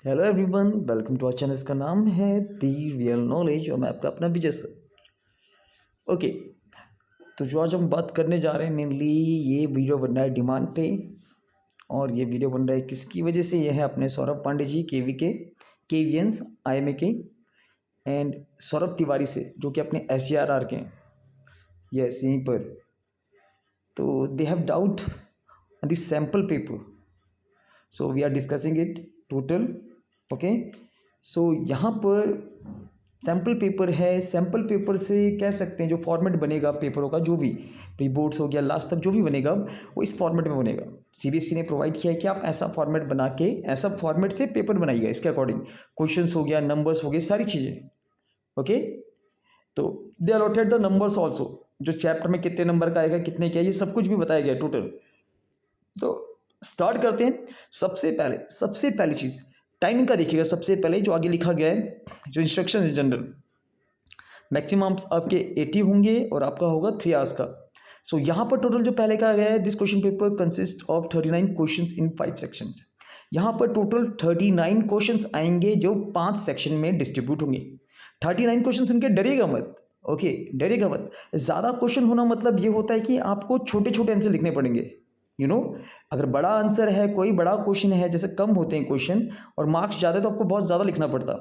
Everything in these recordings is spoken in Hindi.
Hello everyone, welcome to our channel. इसका नाम है दी रियल नॉलेज और मैं आपका अपना विजय सर। ओके, तो जो आज हम बात करने जा रहे हैं मेनली ये वीडियो बन रहा है डिमांड पे। और ये वीडियो बन रहा है किसकी वजह से? ये है अपने सौरभ पांडे जी, केवीएंस आईएमए के, एंड सौरभ तिवारी से जो कि अपने एसजीआरआर के हैं। यस, यहीं पर। तो they have doubt on this sample paper, so we are discussing it total. Okay, so यहाँ पर सैम्पल पेपर है। सैम्पल पेपर से कह सकते हैं जो फॉर्मेट बनेगा पेपरों का, जो भी प्री बोर्ड्स हो गया लास्ट तक जो भी बनेगा वो इस फॉर्मेट में बनेगा। सीबीएसई ने प्रोवाइड किया है कि आप ऐसा फॉर्मेट बना के ऐसा फॉर्मेट से पेपर बनाइएगा। इसके अकॉर्डिंग क्वेश्चंस हो गया, नंबर्स हो गए, सारी चीज़ें। ओके, तो दे अलॉटेड द नंबर्स ऑल्सो, जो चैप्टर में कितने नंबर का आएगा, कितने क्या, ये सब कुछ भी बताया गया टोटल। तो स्टार्ट करते हैं। सबसे पहली चीज़ टाइमिंग का देखिएगा। सबसे पहले जो आगे लिखा गया है, जो इंस्ट्रक्शन जनरल, मैक्सिमम आपके 80 होंगे और आपका होगा 3 आवर्स का। सो यहाँ पर टोटल जो पहले कहा गया है, this question paper consist of 39 questions in 5 sections. यहाँ पर टोटल 39 क्वेश्चंस आएंगे जो 5 सेक्शन में डिस्ट्रीब्यूट होंगे। 39 क्वेश्चन सुन के डरिएगा मत। ओके, डरिएगा मत। ज़्यादा क्वेश्चन होना मतलब ये होता है कि आपको छोटे छोटे आंसर लिखने पड़ेंगे। अगर बड़ा आंसर है, कोई बड़ा क्वेश्चन है, जैसे कम होते हैं क्वेश्चन और मार्क्स ज़्यादा, तो आपको बहुत ज़्यादा लिखना पड़ता।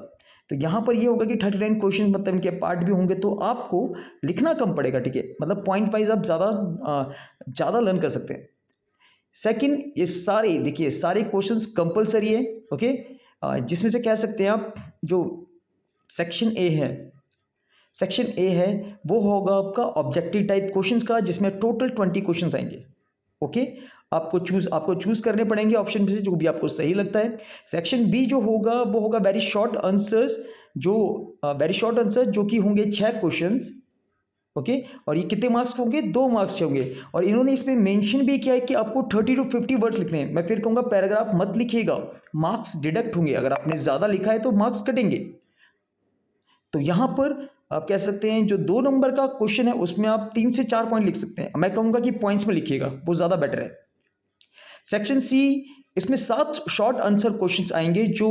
तो यहाँ पर ये होगा कि 39 क्वेश्चन मतलब इनके पार्ट भी होंगे, तो आपको लिखना कम पड़ेगा। ठीक है, मतलब पॉइंट वाइज आप ज़्यादा लर्न कर सकते हैं। सेकंड, ये सारे देखिए सारे क्वेश्चंस कंपलसरी है। ओके, जिसमें से कह सकते हैं आप जो सेक्शन ए है वो होगा आपका ऑब्जेक्टिव टाइप क्वेश्चंस का, जिसमें टोटल 20 क्वेश्चंस आएंगे। ओके, आपको चूज करने पड़ेंगे ऑप्शन में से जो भी आपको सही लगता है। सेक्शन बी जो होगा वो होगा वेरी शॉर्ट आंसर्स, जो कि होंगे 6 क्वेश्चंस। ओके, और ये कितने मार्क्स के होंगे? 2 मार्क्स के होंगे। और इन्होंने इसमें मेंशन भी किया है कि आपको 30 to 50 वर्ड लिखने हैं। मैं फिर कहूंगा पैराग्राफ मत लिखिएगा, मार्क्स डिडक्ट होंगे। अगर आपने ज्यादा लिखा है तो मार्क्स कटेंगे। तो यहां पर आप कह सकते हैं जो 2 नंबर का क्वेश्चन है उसमें आप 3 से 4 पॉइंट लिख सकते हैं। मैं कहूंगा कि पॉइंट्स में लिखिएगा, वो ज्यादा बेटर है। सेक्शन सी, इसमें 7 शॉर्ट आंसर क्वेश्चंस आएंगे जो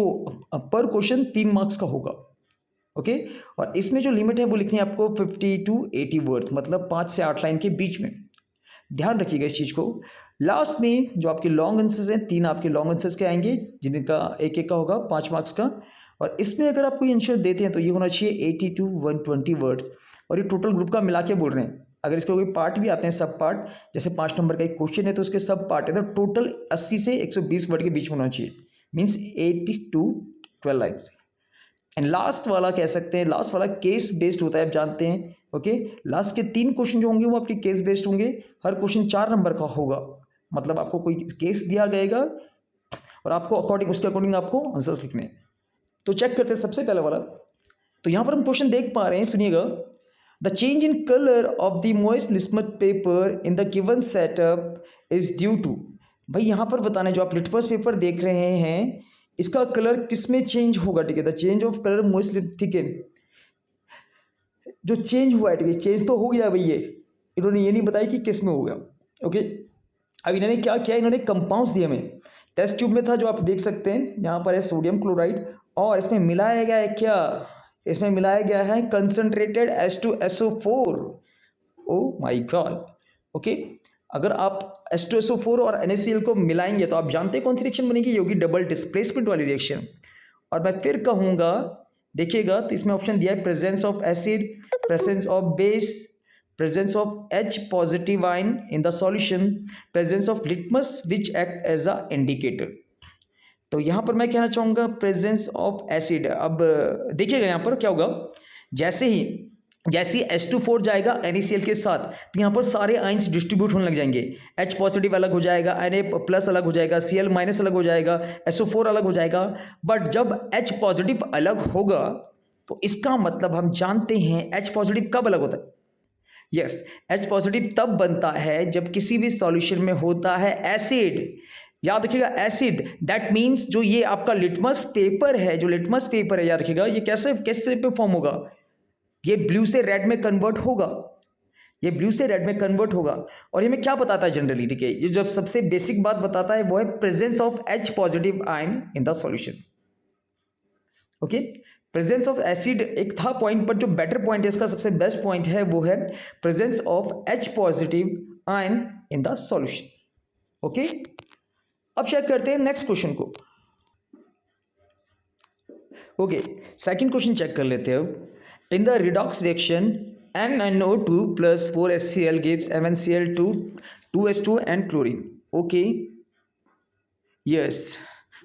पर क्वेश्चन 3 मार्क्स का होगा। ओके, और इसमें जो लिमिट है वो लिखनी है आपको 50 to 80 वर्ड, मतलब 5 से 8 लाइन के बीच में। ध्यान रखिएगा इस चीज को। लास्ट में जो आपके लॉन्ग आंसर्स हैं, 3 आपके लॉन्ग आंसर्स के आएंगे, जिनका एक एक का होगा 5 मार्क्स का। और इसमें अगर आप कोई आंसर देते हैं तो ये होना चाहिए 80 to 120 वर्ड्स। और ये टोटल ग्रुप का मिला के बोल रहे हैं। अगर इसके कोई पार्ट भी आते हैं, सब पार्ट, जैसे 5 नंबर का एक क्वेश्चन है तो उसके सब पार्ट है, तो टोटल 80 से 120 वर्ड के बीच में होना चाहिए, means 80 to 12 lines. And last वाला कह सकते हैं, लास्ट वाला केस बेस्ड होता है, आप जानते हैं। ओके, लास्ट के 3 क्वेश्चन जो होंगे वो आपके केस बेस्ड होंगे। हर क्वेश्चन 4 नंबर का होगा, मतलब आपको कोई केस दिया जाएगा और आपको उसके अकॉर्डिंग आपको आंसर्स लिखने हैं। तो चेक करते हैं सबसे पहले वाला। तो यहां पर हम क्वेश्चन देख पा रहे हैं, सुनिएगा। The change in colour of the moist litmus paper in the given setup is due to. भाई यहां पर बताना है, जो आप लिटमस पेपर देख रहे हैं इसका कलर किस में चेंज होगा? ठीक है, the change of colour most, ठीक है, जो चेंज हुआ है, ठीक है, चेंज तो हो गया भाई। ये इन्होंने ये नहीं बताया कि किस में हो गया। ओके, अब इन्होंने क्या किया, इन्होंने कंपाउंड्स दिए हमें। टेस्ट ट्यूब में था जो आप देख सकते हैं, यहाँ पर है सोडियम क्लोराइड, और इसमें मिलाया गया है क्या? इसमें मिलाया गया है concentrated H2SO4। Oh my God. Okay, अगर आप H2SO4 और NaCl को मिलाएंगे तो आप जानते हैं कौन सी रिएक्शन बनेगी? ये होगी डबल डिस्प्लेसमेंट वाली रिएक्शन। और मैं फिर कहूंगा, देखिएगा, तो इसमें ऑप्शन दिया है presence of acid, presence of base, presence of H positive ion in the solution, presence of litmus which act as a indicator। तो यहां पर मैं कहना चाहूंगा प्रेजेंस ऑफ एसिड। अब देखिएगा यहां पर क्या होगा, जैसे ही H2 जाएगा NaCl के साथ, तो यहाँ पर सारे आइंस डिस्ट्रीब्यूट होने लग जाएंगे। H पॉजिटिव अलग हो जाएगा, Na प्लस अलग हो जाएगा, Cl माइनस अलग हो जाएगा, SO4 अलग हो जाएगा। बट जब H पॉजिटिव अलग होगा तो इसका मतलब हम जानते हैं H पॉजिटिव कब अलग होता है। यस, H पॉजिटिव तब बनता है जब किसी भी सॉल्यूशन में होता है एसिड। याद रखिएगा एसिड, दैट मींस जो ये आपका लिटमस पेपर है, याद रखिएगा ये कैसे कैसे पे फॉर्म होगा, ये ब्लू से रेड में कन्वर्ट होगा, और ये हमें क्या बताता है जनरली? ठीक है, ये जब सबसे बेसिक बात बताता है वो है presence of H positive ion in the solution. Okay. Presence of acid एक था पॉइंट, पर जो बेटर पॉइंट है इसका, सबसे बेस्ट पॉइंट है वो है presence of H positive ion in the solution. Okay, अब चेक करते हैं नेक्स्ट क्वेश्चन को। ओके, सेकंड क्वेश्चन चेक कर लेते हैं अब। In the redox reaction MnO2 plus 4HCl gives MnCl2 2H2 and chlorine। Okay, yes,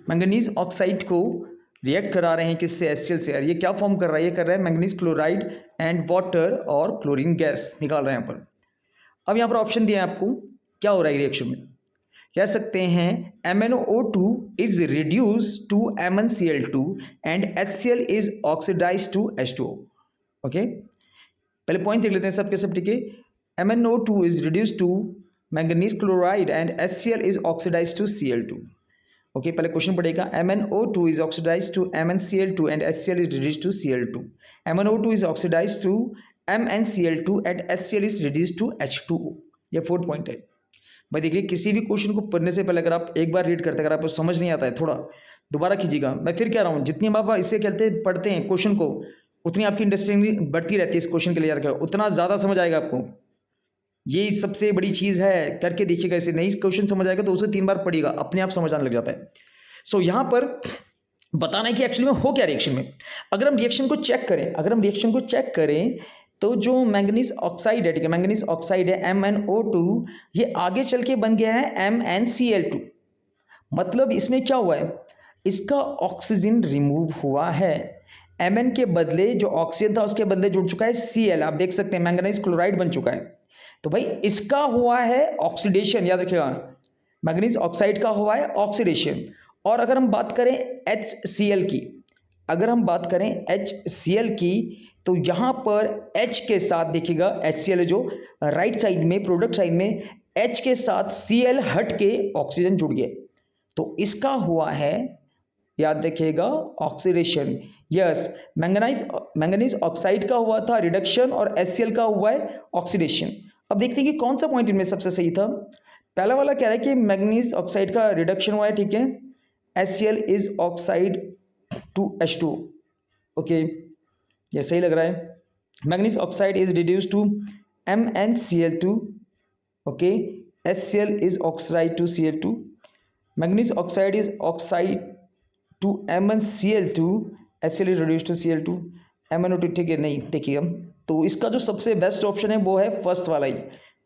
manganese oxide को रिएक्ट करा रहे हैं किससे, HCl से। यार ये क्या फॉर्म कर रहा है, ये कर रहा है मैंगनीज क्लोराइड एंड वाटर और क्लोरीन गैस निकाल रहे हैं यहाँ पर। अब यहाँ पर ऑप्शन दिया है आपको, क्या हो रहा है रिएक्शन में, कह सकते हैं MnO2 is reduced to MnCl2 and HCl is oxidized to H2O। Okay, पहले पॉइंट देख लेते हैं सबके सब, ठीक है। MnO2 is reduced to manganese chloride and HCl is oxidized to Cl2। Okay, पहले क्वेश्चन पढ़ेगा, MnO2 is oxidized to MnCl2 and HCl is reduced to Cl2। MnO2 is oxidized to MnCl2 and HCl is reduced to H2O। ये फोर्थ पॉइंट है। भाई देखिए, किसी भी क्वेश्चन को पढ़ने से पहले अगर आप एक बार रीड करते, अगर आपको समझ नहीं आता है थोड़ा दोबारा कीजिएगा। मैं फिर कह रहा हूँ, जितनी आप इससे कहते पढ़ते हैं क्वेश्चन को, उतनी आपकी अंडरस्टैंडिंग बढ़ती रहती है इस क्वेश्चन के लिए, यार उतना ज़्यादा समझ आएगा आपको। ये सबसे बड़ी चीज़ है, करके देखिएगा। इसे नहीं क्वेश्चन समझ आएगा तो उसे 3 बार पढ़िएगा, अपने आप समझ आने लग जाता है। सो यहाँ पर बताना है कि एक्चुअली में हो क्या रिएक्शन में। अगर हम रिएक्शन को चेक करें तो जो मैंगनीज ऑक्साइड है, ठीक है, मैंगनीज ऑक्साइड है MnO2, ये आगे चल के बन गया है MnCl2। मतलब इसमें क्या हुआ है, इसका ऑक्सीजन रिमूव हुआ है। Mn के बदले जो ऑक्सीजन था उसके बदले जुड़ चुका है Cl। आप देख सकते हैं मैंगनीज क्लोराइड बन चुका है। तो भाई इसका हुआ है ऑक्सीडेशन, याद रखिएगा, मैंगनीज ऑक्साइड का हुआ है ऑक्सीडेशन। और अगर हम बात करें HCl की, HCl की, तो यहाँ पर H के साथ देखिएगा, HCl जो राइट साइड में, प्रोडक्ट साइड में, H के साथ Cl हट के ऑक्सीजन जुड़ गया, तो इसका हुआ है, याद रखिएगा, ऑक्सीडेशन। यस, मैंगनीज ऑक्साइड का हुआ था रिडक्शन और HCl का हुआ है ऑक्सीडेशन। अब देखते हैं कि कौन सा पॉइंट इनमें सबसे सही था। पहला वाला कह रहा है कि मैंगनीज ऑक्साइड का रिडक्शन हुआ है, ठीक है, HCl is oxide to H2। Okay, ये सही लग रहा है। Manganese oxide is reduce to MnCl2। Okay, HCl is oxide to Cl2। Manganese oxide is oxide to MnCl2, HCl is reduce to Cl2। MnO2, ठीक है, नहीं देखिए हम, तो इसका जो सबसे बेस्ट ऑप्शन है वो है फर्स्ट वाला ही।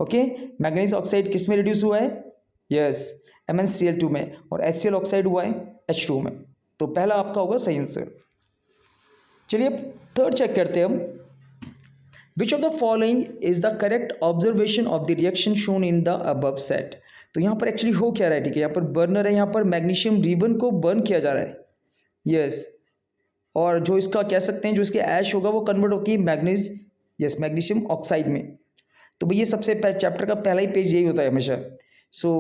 ओके, मैंगनीज ऑक्साइड किस में रिड्यूस हुआ है, यस, MnCl2 में, और HCl ऑक्साइड हुआ है H2 में। तो पहला आपका होगा सही आंसर। चलिए अब थर्ड चेक करते हैं हम। Which of the following is the correct observation of the reaction shown in the above set. तो यहाँ पर एक्चुअली हो क्या रहा है, ठीक है, यहाँ पर बर्नर है, यहाँ पर मैग्नीशियम रिबन को बर्न किया जा रहा है, यस, और जो इसका कह सकते हैं जो इसके ऐश होगा वो कन्वर्ट होती है मैग्नीज, यस, मैग्नीशियम ऑक्साइड में। तो भैया सबसे चैप्टर का पहला ही पेज यही होता है हमेशा। सो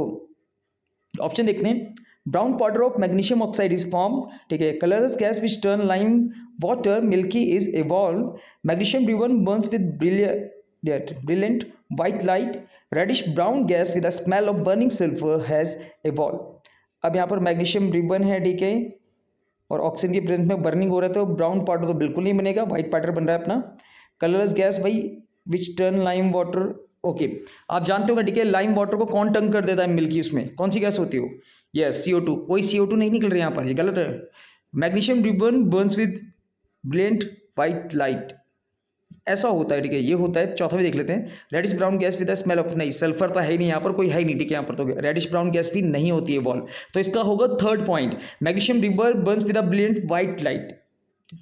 ऑप्शन देखते हैं, brown powder of magnesium oxide is form, ठीक है, colourless gas which turn lime water milky is evolved, magnesium ribbon burns with brilliant white light, reddish brown gas with a smell of burning sulfur has evolved। अब यहाँ पर मैग्नीशियम रिबन है, ठीक है, और ऑक्सीजन की प्रेजेंस में बर्निंग हो रहा है, तो ब्राउन पाउडर तो बिल्कुल नहीं बनेगा, व्हाइट पाउडर बन रहा है अपना। कलरलेस गैस भाई विच टर्न लाइम वाटर, ओके, आप जानते होंगे, ठीक है, लाइम वाटर को कौन टर्न कर देता है मिल्की, उसमें कौन सी गैस होती है वो, यस, CO2। कोई CO2 नहीं निकल रहा है यहाँ पर, ये गलत है। Magnesium ribbon Burns with brilliant white light, ऐसा होता है, ठीक है, ये होता है। चौथा भी देख लेते हैं, reddish brown gas with the smell of, नहीं, सल्फर तो है ही नहीं यहाँ पर, कोई है ही नहीं, ठीक है, यहाँ पर तो रेडिश ब्राउन गैस भी नहीं होती है वॉल। तो इसका होगा third point, magnesium ribbon Burns with the brilliant white light.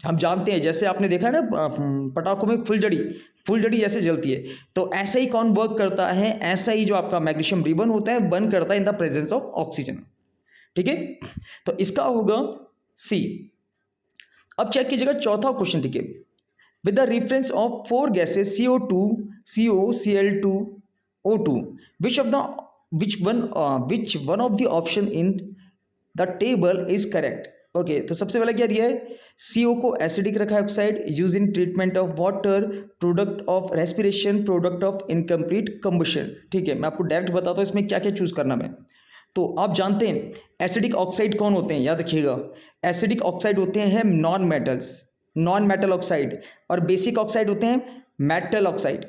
हम जानते हैं, जैसे आपने देखा है ना पटाखों में फुलझड़ी जैसे जलती है, तो ऐसा ही कौन वर्क करता है, ऐसा ही जो आपका मैग्नीशियम रिबन होता है बर्न करता है in the presence of oxygen, ठीक है। तो इसका होगा सी। अब चेक कीजिएगा चौथा क्वेश्चन, ठीक है, with the reference of 4 gases CO2, CO, Cl2, O2, which one of the option in the table is correct। Okay, तो सबसे पहले क्या दिया है, CO को एसिडिक रखा है oxide, use in treatment of water, product of respiration, product of incomplete combustion. ठीक है, मैं आपको डायरेक्ट बताता हूँ इसमें क्या क्या चूज करना है। तो आप जानते हैं एसिडिक ऑक्साइड कौन होते हैं, याद रखिएगा। एसिडिक ऑक्साइड होते हैं non metals, non metal oxide, और बेसिक ऑक्साइड होते हैं मेटल ऑक्साइड।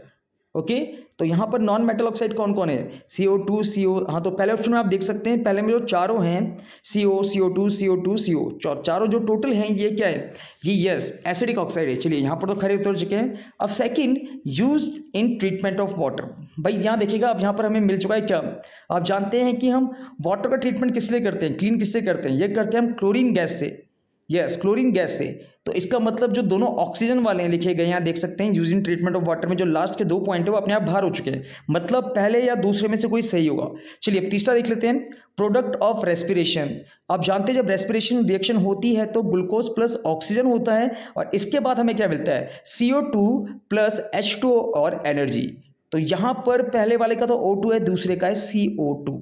ओके, तो यहाँ पर नॉन मेटल ऑक्साइड कौन कौन है, CO2 CO, हाँ तो पहले ऑप्शन में आप देख सकते हैं, पहले में जो चारों हैं CO CO2 CO2 CO, चारों जो टोटल हैं ये क्या है, ये यस एसिडिक ऑक्साइड है। चलिए यहाँ पर तो खरे उतर चुके हैं। अब second, use in treatment of water. भाई यहाँ देखिएगा, अब यहाँ पर हमें मिल चुका है क्या, आप जानते हैं कि हम वाटर का ट्रीटमेंट किस लिए करते हैं, क्लीन किससे करते हैं, ये करते हैं हम क्लोरीन गैस से, यस क्लोरीन गैस से। तो इसका मतलब जो दोनों ऑक्सीजन वाले हैं लिखे गए यहाँ देख सकते हैं, यूजिंग ट्रीटमेंट ऑफ वाटर में जो लास्ट के 2 पॉइंट है वो अपने आप बाहर हो चुके हैं, मतलब पहले या दूसरे में से कोई सही होगा। चलिए अब तीसरा देख लेते हैं, प्रोडक्ट ऑफ रेस्पिरेशन। आप जानते हैं जब रेस्पिरेशन रिएक्शन होती है तो ग्लूकोज प्लस ऑक्सीजन होता है, और इसके बाद हमें क्या मिलता है, CO2 प्लस H2O और एनर्जी। तो यहाँ पर पहले वाले का तो O2 है, दूसरे का है CO2।